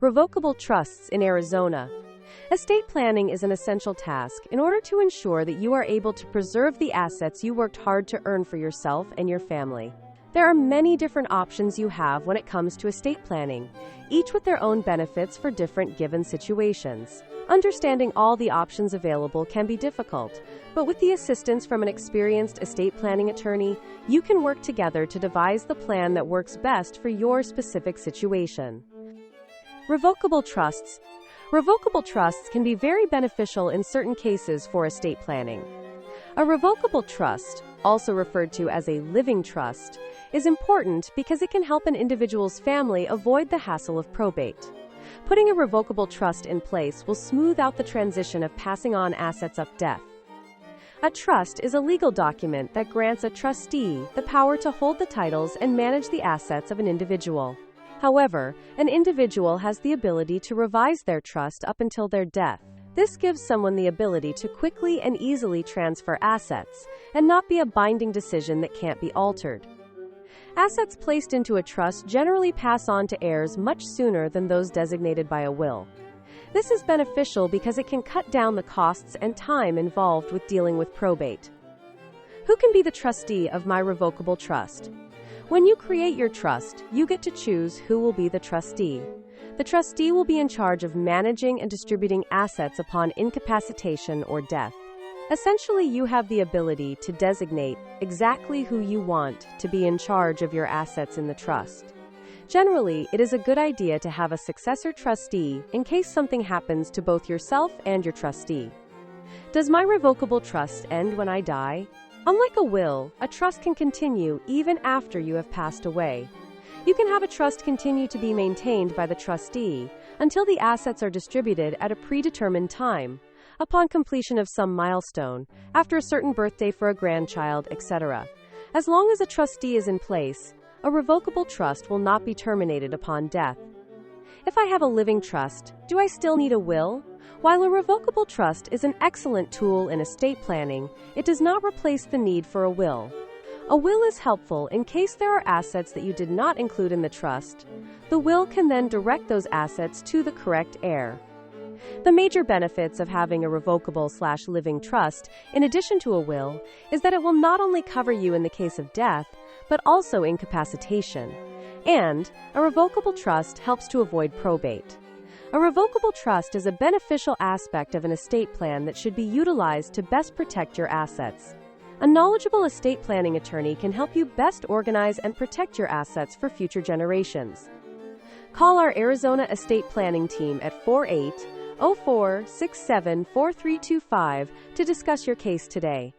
Revocable trusts in Arizona. Estate planning is an essential task in order to ensure that you are able to preserve the assets you worked hard to earn for yourself and your family. There are many different options you have when it comes to estate planning, each with their own benefits for different given situations. Understanding all the options available can be difficult, but with the assistance from an experienced estate planning attorney, you can work together to devise the plan that works best for your specific situation. Revocable trusts. Revocable trusts can be very beneficial in certain cases for estate planning. A revocable trust, also referred to as a living trust, is important because it can help an individual's family avoid the hassle of probate. Putting a revocable trust in place will smooth out the transition of passing on assets after death. A trust is a legal document that grants a trustee the power to hold the titles and manage the assets of an individual. However, an individual has the ability to revise their trust up until their death. This gives someone the ability to quickly and easily transfer assets, and not be a binding decision that can't be altered. Assets placed into a trust generally pass on to heirs much sooner than those designated by a will. This is beneficial because it can cut down the costs and time involved with dealing with probate. Who can be the trustee of my revocable trust? When you create your trust, you get to choose who will be the trustee. The trustee will be in charge of managing and distributing assets upon incapacitation or death. Essentially, you have the ability to designate exactly who you want to be in charge of your assets in the trust. Generally, it is a good idea to have a successor trustee in case something happens to both yourself and your trustee. Does my revocable trust end when I die? Unlike a will, a trust can continue even after you have passed away. You can have a trust continue to be maintained by the trustee until the assets are distributed at a predetermined time, upon completion of some milestone, after a certain birthday for a grandchild, etc. As long as a trustee is in place, a revocable trust will not be terminated upon death. If I have a living trust, do I still need a will? While a revocable trust is an excellent tool in estate planning, it does not replace the need for a will. A will is helpful in case there are assets that you did not include in the trust. The will can then direct those assets to the correct heir. The major benefits of having a revocable/living trust, in addition to a will, is that it will not only cover you in the case of death, but also incapacitation. And a revocable trust helps to avoid probate. A revocable trust is a beneficial aspect of an estate plan that should be utilized to best protect your assets. A knowledgeable estate planning attorney can help you best organize and protect your assets for future generations. Call our Arizona estate planning team at 4804-674325 to discuss your case today.